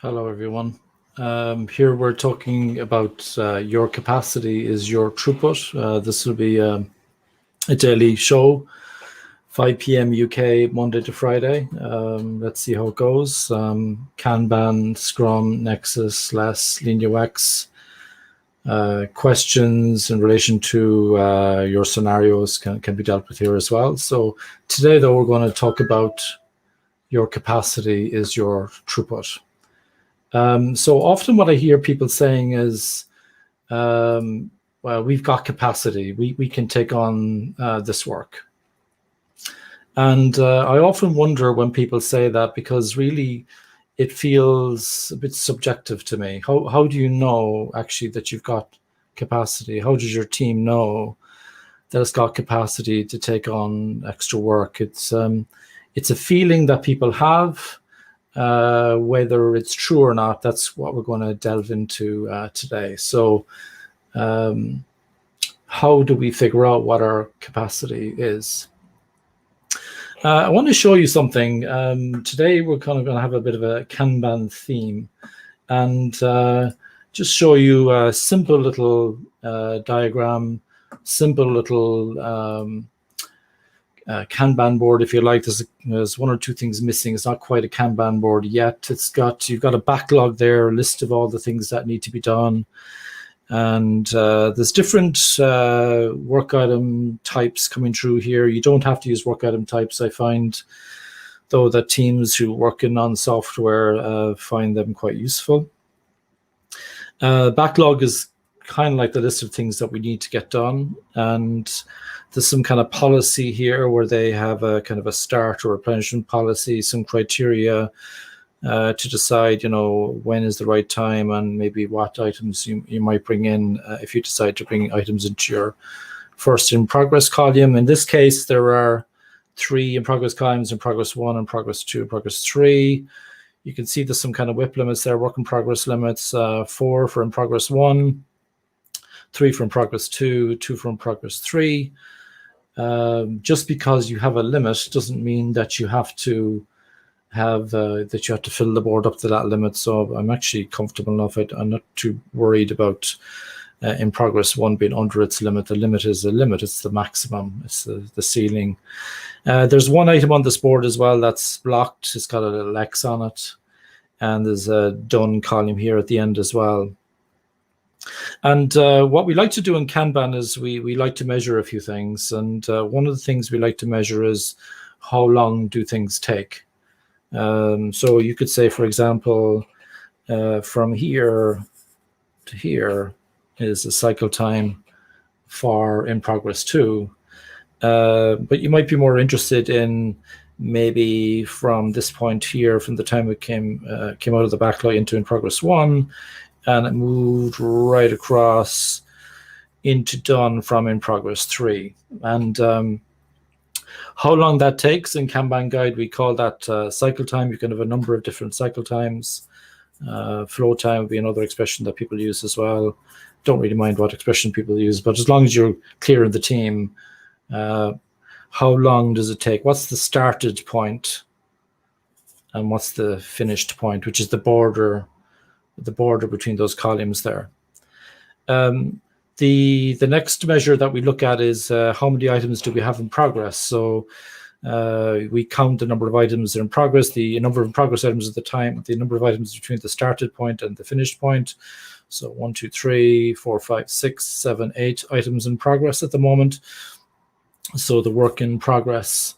Hello, everyone. Here we're talking about your capacity is your throughput. This will be a daily show, 5 p.m. UK, Monday to Friday. Let's see how it goes. Kanban, Scrum, Nexus, Less, LineaX. Questions in relation to your scenarios can be dealt with here as well. So today, though, we're going to talk about your capacity is your throughput. So often what I hear people saying is, well, we've got capacity. We can take on this work. And I often wonder when people say that, because really it feels a bit subjective to me. How do you know actually that you've got capacity? How does your team know that it's got capacity to take on extra work? It's a feeling that people have. Whether it's true or not, that's what we're going to delve into today. So how do we figure out what our capacity is? I want to show you something. Today we're kind of going to have a bit of a Kanban theme, and just show you a simple little diagram, simple little Kanban board, if you like. There's one or two things missing. It's not quite a Kanban board yet. You've got a backlog there, a list of all the things that need to be done, and there's different work item types coming through here. You don't have to use work item types. I find, though, that teams who work in non-software find them quite useful. Backlog is kind of like the list of things that we need to get done, and there's some kind of policy here where they have a kind of a start or replenishment policy, some criteria to decide, when is the right time and maybe what items you might bring in if you decide to bring items into your first in progress column. In this case, there are 3 in progress columns: in progress 1, in progress 2, in progress 3. You can see there's some kind of WIP limits there, work in progress limits, 4 for in progress 1, 3 for in progress 2, 2 for in progress 3. Just because you have a limit doesn't mean that you have to have fill the board up to that limit. So I'm actually comfortable enough. I'm not too worried about in progress 1 being under its limit. The limit is a limit. It's the maximum. It's the ceiling. There's one item on this board as well that's blocked. It's got a little X on it, and there's a done column here at the end as well. And what we like to do in Kanban is we like to measure a few things. And one of the things we like to measure is how long do things take. So you could say, for example, from here to here is a cycle time for in progress 2. But you might be more interested in maybe from this point here, from the time it came out of the backlog into in progress 1, and it moved right across into done from in progress 3. And how long that takes in Kanban Guide, we call that cycle time. You can have a number of different cycle times. Flow time would be another expression that people use as well. Don't really mind what expression people use, but as long as you're clear in the team, how long does it take? What's the started point and what's the finished point, which is the border between those columns there. The next measure that we look at is how many items do we have in progress. So we count the number of items in progress, the number of progress items at the time, the number of items between the started point and the finished point. So 1, 2, 3, 4, 5, 6, 7, 8 items in progress at the moment. So the work in progress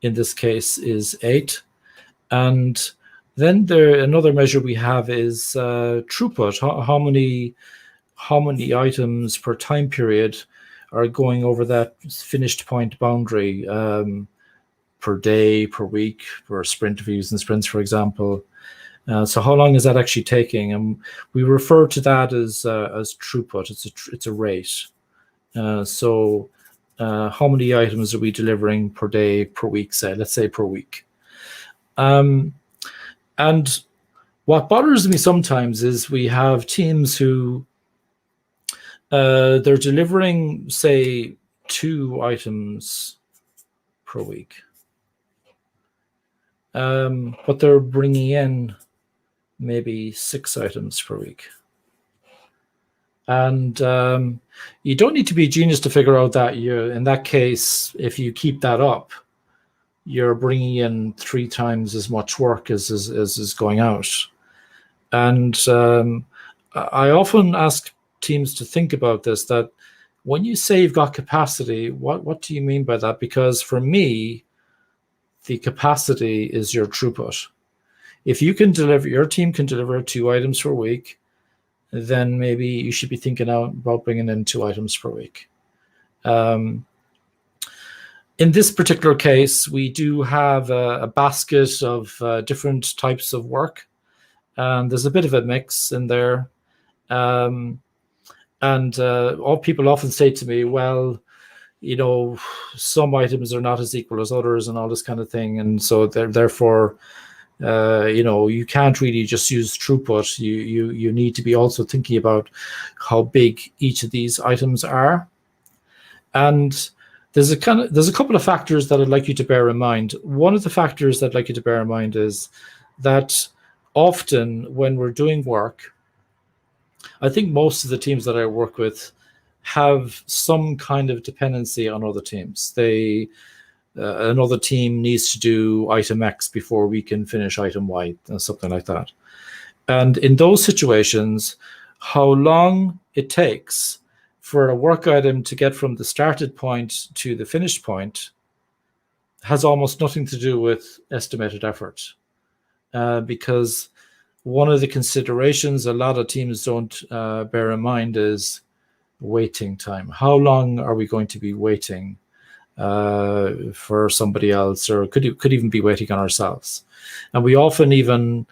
in this case is 8. And then another measure we have is throughput. How many items per time period are going over that finished point boundary per day, per week, per sprint, if you're using sprints, for example. So how long is that actually taking? And we refer to that as throughput. It's a rate. So how many items are we delivering per day, per week? Let's say per week. And what bothers me sometimes is we have teams who they're delivering, say, 2 items per week, but they're bringing in maybe 6 items per week. And you don't need to be a genius to figure out that in that case, if you keep that up, you're bringing in 3 times as much work as is going out. And I often ask teams to think about this, that when you say you've got capacity, what do you mean by that? Because for me, the capacity is your throughput. If you can deliver, your team can deliver 2 items per week, then maybe you should be thinking out about bringing in 2 items per week. In this particular case, we do have a basket of different types of work, and there's a bit of a mix in there. And all people often say to me, well, you know, some items are not as equal as others and all this kind of thing. And so therefore, you know, you can't really just use throughput. You need to be also thinking about how big each of these items are. And there's a couple of factors that I'd like you to bear in mind. One of the factors that I'd like you to bear in mind is that often when we're doing work, I think most of the teams that I work with have some kind of dependency on other teams. Another team needs to do item X before we can finish item Y, something like that. And in those situations, how long it takes for a work item to get from the started point to the finished point has almost nothing to do with estimated effort. Because one of the considerations a lot of teams don't bear in mind is waiting time. How long are we going to be waiting for somebody else, or could even be waiting on ourselves? And we often even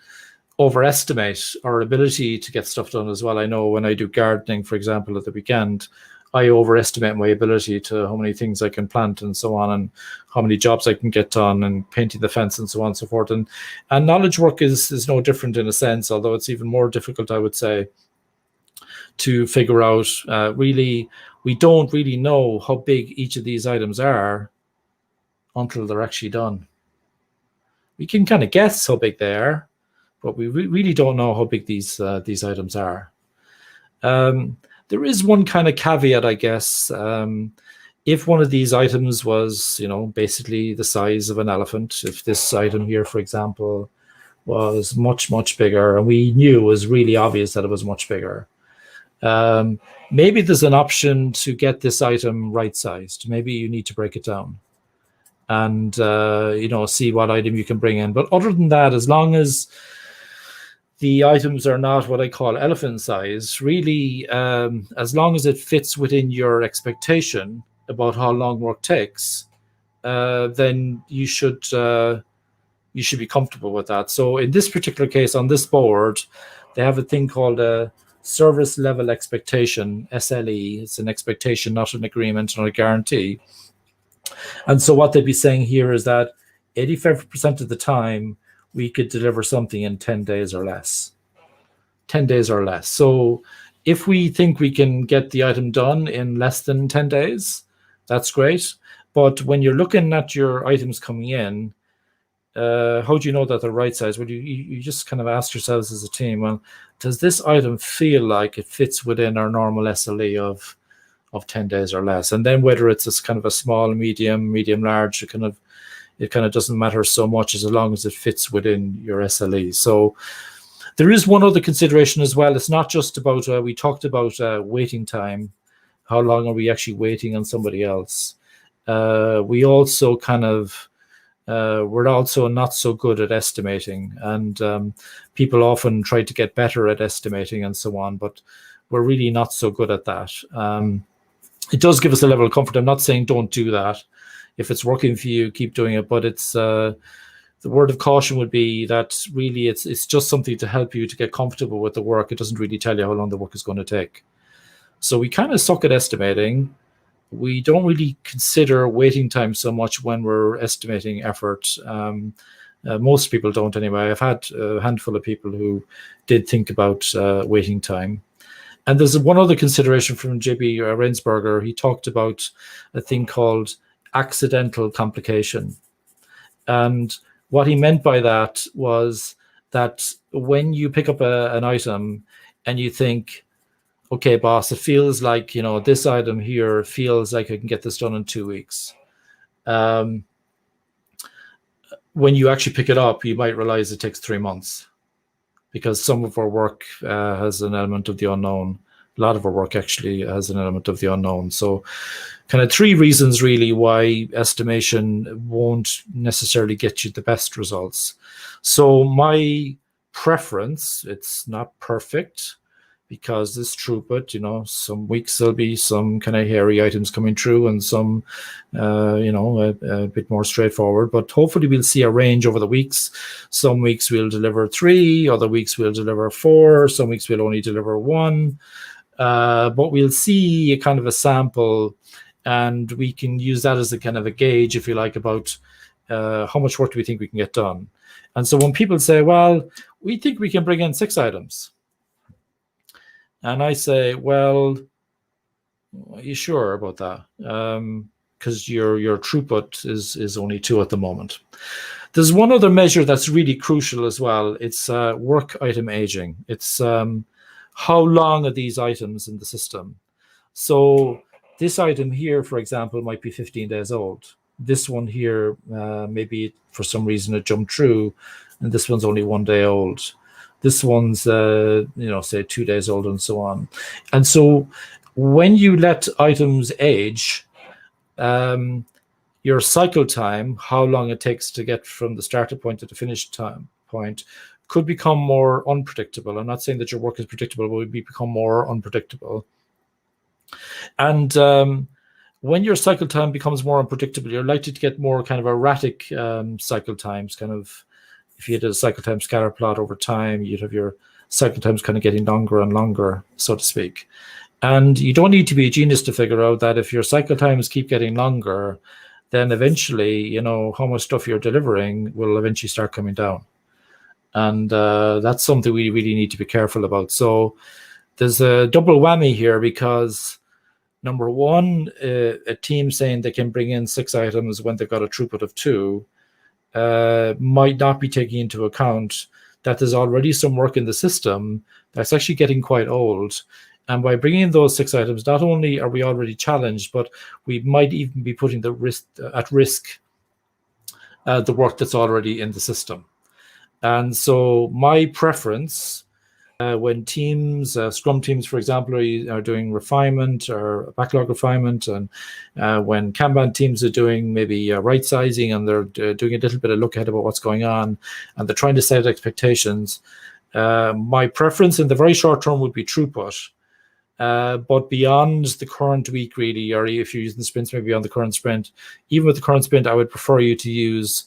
overestimate our ability to get stuff done as well. I know when I do gardening, for example, at the weekend, I overestimate my ability to how many things I can plant and so on, and how many jobs I can get done, and painting the fence and so on and so forth. And knowledge work is no different in a sense, although it's even more difficult, I would say, to figure out. Really, we don't really know how big each of these items are until they're actually done. We can kind of guess how big they are, but we really don't know how big these items are. There is one kind of caveat, I guess. If one of these items was, you know, basically the size of an elephant, if this item here, for example, was much, much bigger, and we knew it was really obvious that it was much bigger, maybe there's an option to get this item right-sized. Maybe you need to break it down and, you know, see what item you can bring in. But other than that, as long as the items are not what I call elephant size, really, as long as it fits within your expectation about how long work takes, then you should be comfortable with that. So in this particular case, on this board, they have a thing called a service level expectation, SLE. It's an expectation, not an agreement, not a guarantee. And so what they'd be saying here is that 85% of the time, we could deliver something in 10 days or less. 10 days or less. So if we think we can get the item done in less than 10 days, that's great. But when you're looking at your items coming in, how do you know that they're right size? Well, you just kind of ask yourselves as a team, well, does this item feel like it fits within our normal SLE of 10 days or less? And then whether it's this kind of a small, medium, large, it kind of doesn't matter so much as long as it fits within your SLE. So there is one other consideration as well. It's not just about, we talked about waiting time. How long are we actually waiting on somebody else? We also kind of, we're also not so good at estimating, and people often try to get better at estimating and so on, but we're really not so good at that. It does give us a level of comfort. I'm not saying don't do that. If it's working for you, keep doing it. But it's the word of caution would be that really it's just something to help you to get comfortable with the work. It doesn't really tell you how long the work is going to take. So we kind of suck at estimating. We don't really consider waiting time so much when we're estimating effort. Most people don't anyway. I've had a handful of people who did think about waiting time. And there's one other consideration from J.B. Rensberger. He talked about a thing called accidental complication. And what he meant by that was that when you pick up an item and you think, okay, boss, it feels like, this item here feels like I can get this done in 2 weeks. When you actually pick it up, you might realize it takes 3 months, because some of our work has an element of the unknown. A lot of our work actually has an element of the unknown. So kind of 3 reasons really why estimation won't necessarily get you the best results. So my preference, it's not perfect, because this throughput, some weeks there'll be some kind of hairy items coming through, and some, a bit more straightforward. But hopefully we'll see a range over the weeks. Some weeks we'll deliver 3, other weeks we'll deliver 4, some weeks we'll only deliver 1. But we'll see a kind of a sample, and we can use that as a kind of a gauge, if you like, about how much work do we think we can get done. And so when people say, well, we think we can bring in 6 items, and I say, well, are you sure about that? Because your throughput is only 2 at the moment. There's one other measure that's really crucial as well. It's work item aging. It's how long are these items in the system? So this item here, for example, might be 15 days old. This one here, maybe for some reason it jumped through, and this one's only 1 day old. This one's, say 2 days old, and so on. And so when you let items age, your cycle time, how long it takes to get from the starting point to the finish time point, could become more unpredictable. I'm not saying that your work is predictable, but it would become more unpredictable. And when your cycle time becomes more unpredictable, you're likely to get more kind of erratic cycle times. Kind of, if you had a cycle time scatter plot over time, you'd have your cycle times kind of getting longer and longer, so to speak. And you don't need to be a genius to figure out that if your cycle times keep getting longer, then eventually, how much stuff you're delivering will eventually start coming down. And that's something we really need to be careful about. So there's a double whammy here, because number one, a team saying they can bring in 6 items when they've got a throughput of 2 might not be taking into account that there's already some work in the system that's actually getting quite old. And by bringing in those 6 items, not only are we already challenged, but we might even be putting at risk the work that's already in the system. And so my preference, when teams, Scrum teams, for example, are doing refinement or backlog refinement, and when Kanban teams are doing maybe right sizing, and they're doing a little bit of look ahead about what's going on, and they're trying to set expectations, my preference in the very short term would be throughput. But beyond the current week, really, or if you're using sprints, maybe beyond the current sprint, even with the current sprint, I would prefer you to use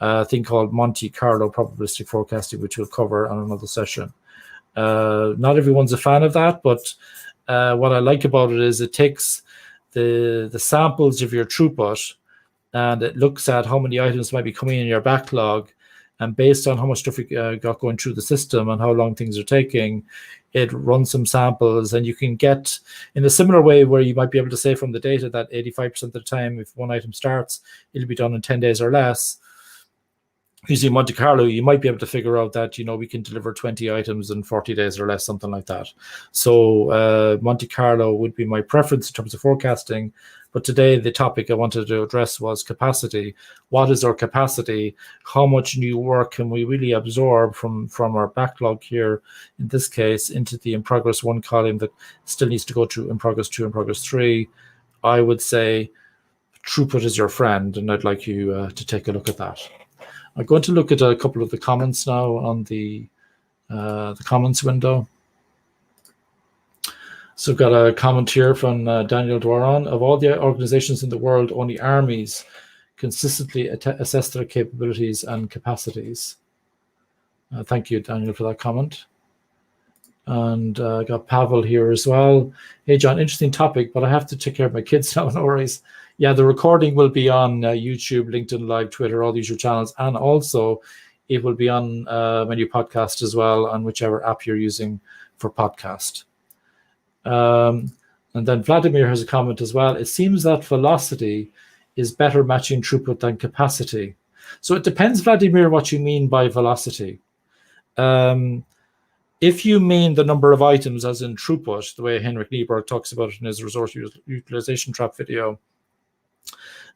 a thing called Monte Carlo probabilistic forecasting, which we'll cover on another session. Not everyone's a fan of that, but what I like about it is it takes the samples of your throughput, and it looks at how many items might be coming in your backlog, and based on how much stuff you got going through the system and how long things are taking, it runs some samples, and you can get, in a similar way where you might be able to say from the data that 85% of the time, if one item starts, it'll be done in 10 days or less. Using Monte Carlo, you might be able to figure out that, we can deliver 20 items in 40 days or less, something like that. So Monte Carlo would be my preference in terms of forecasting. But today, the topic I wanted to address was capacity. What is our capacity? How much new work can we really absorb from our backlog here, in this case, into the in progress 1 column that still needs to go through in progress 2 and progress 3? I would say throughput is your friend, and I'd like you to take a look at that. I'm going to look at a couple of the comments now on the comments window. So I've got a comment here from Daniel Dwaron. Of all the organizations in the world, only armies consistently assess their capabilities and capacities. Thank you, Daniel, for that comment. And I got Pavel here as well. Hey, John, interesting topic, but I have to take care of my kids now, no worries. Yeah, the recording will be on YouTube, LinkedIn Live, Twitter, all the usual channels. And also it will be on my new podcast as well, on whichever app you're using for podcast. And then Vladimir has a comment as well. It seems that velocity is better matching throughput than capacity. So it depends, Vladimir, what you mean by velocity. If you mean the number of items as in throughput, the way Henrik Nieberg talks about it in his resource utilization trap video,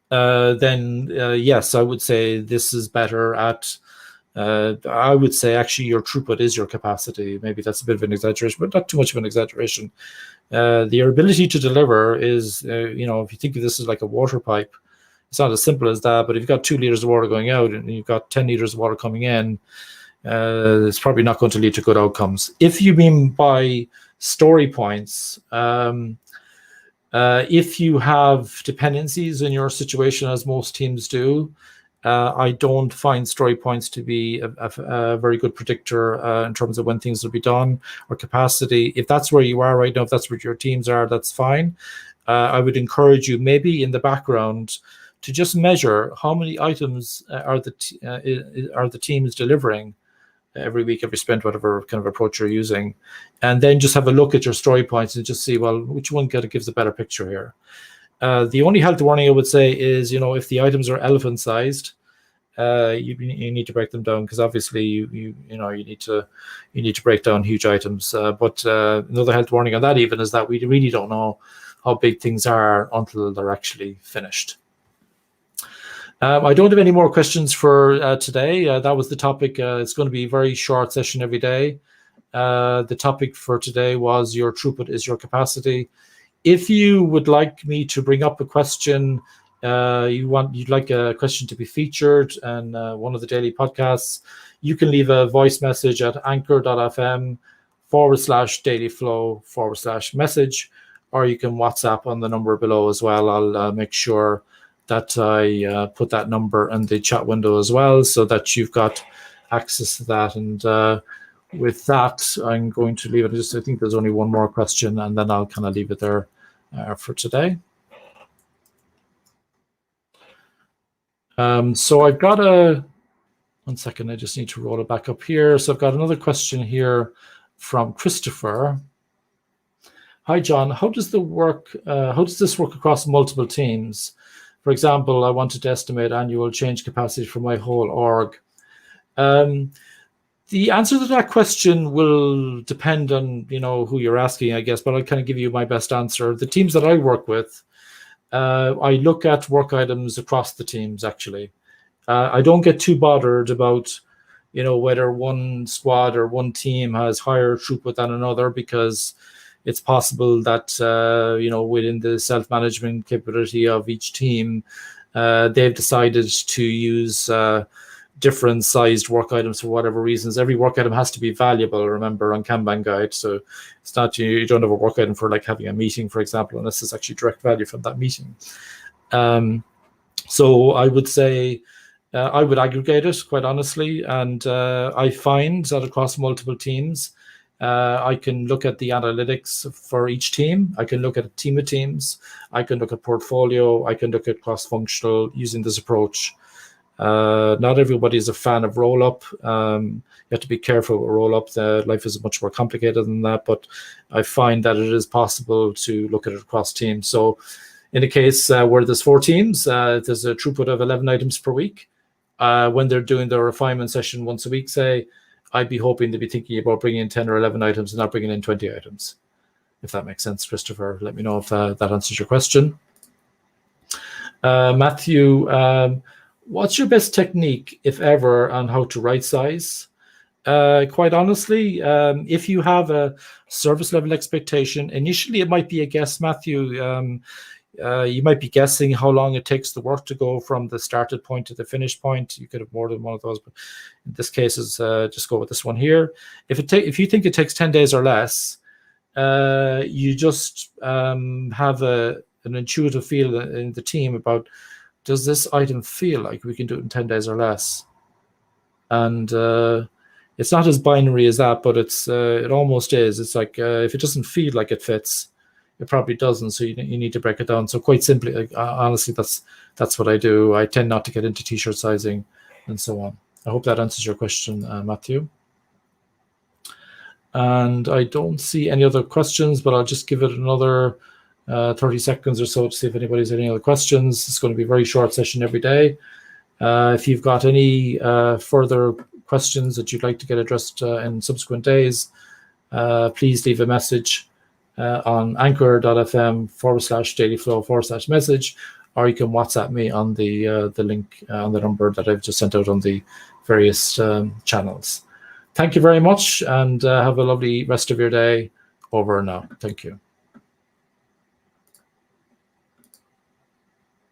then yes, I would say this is better at, I would say actually your throughput is your capacity. Maybe that's a bit of an exaggeration, but not too much of an exaggeration. Your ability to deliver is, if you think of this as like a water pipe, it's not as simple as that, but if you've got 2 liters of water going out and you've got 10 liters of water coming in, it's probably not going to lead to good outcomes. If you mean by story points, if you have dependencies in your situation, as most teams do, I don't find story points to be a very good predictor in terms of when things will be done or capacity. If that's where you are right now, if that's where your teams are, that's fine. I would encourage you maybe in the background to just measure how many items are the teams delivering every week, every sprint, whatever kind of approach you're using, and then just have a look at your story points and just see, well, which one gives a better picture here. The only health warning I would say is, if the items are elephant sized, you need to break them down, because obviously you need to break down huge items. But another health warning on that even is that we really don't know how big things are until they're actually finished. I don't have any more questions for today. That was the topic. It's going to be a very short session every day. The topic for today was your throughput is your capacity. If you would like me to bring up a question, you'd like a question to be featured in one of the daily podcasts, you can leave a voice message at anchor.fm/dailyflow/message, or you can WhatsApp on the number below as well. I'll make sure that I put that number in the chat window as well, so that you've got access to that. And with that, I'm going to leave it. I think there's only one more question, and then I'll kind of leave it there for today. So I've got one second, I just need to roll it back up here. So I've got another question here from Christopher. Hi, John. How does this work across multiple teams? For example, I wanted to estimate annual change capacity for my whole org. The answer to that question will depend on who you're asking, I guess, but I'll kind of give you my best answer. The teams that I work with, I look at work items across the teams, actually. I don't get too bothered about whether one squad or one team has higher throughput than another, because it's possible that within the self-management capability of each team, they've decided to use different sized work items for whatever reasons. Every work item has to be valuable, remember, on Kanban guide. So it's not, you don't have a work item for like having a meeting, for example, unless there's actually direct value from that meeting. So I would say I would aggregate it, quite honestly, and I find that across multiple teams, I can look at the analytics for each team. I can look at a team of teams. I can look at portfolio. I can look at cross-functional using this approach. Not everybody is a fan of roll-up. You have to be careful with roll-up. Life is much more complicated than that, but I find that it is possible to look at it across teams. So in a case where there's 4 teams, there's a throughput of 11 items per week. When they're doing their refinement session once a week, say, I'd be hoping to be thinking about bringing in 10 or 11 items and not bringing in 20 items. If that makes sense, Christopher, let me know if that answers your question. Matthew, what's your best technique, if ever, on how to right size? Quite honestly, if you have a service level expectation, initially it might be a guess, Matthew. You might be guessing how long it takes the work to go from the started point to the finished point. You could have more than one of those, but in this case, just go with this one here. If you think it takes 10 days or less, you just have an intuitive feel in the team about, does this item feel like we can do it in 10 days or less? And it's not as binary as that, but it almost is. It's like if it doesn't feel like it fits, it probably doesn't. So you need to break it down. So quite simply, honestly, that's what I do. I tend not to get into t-shirt sizing and so on. I hope that answers your question, Matthew. And I don't see any other questions, but I'll just give it another 30 seconds or so to see if anybody's any other questions. It's going to be a very short session every day. If you've got any further questions that you'd like to get addressed in subsequent days, please leave a message on anchor.fm/dailyflow/message, or you can WhatsApp me on the link on the number that I've just sent out on the various channels. Thank you very much, and have a lovely rest of your day. Over now. Thank you.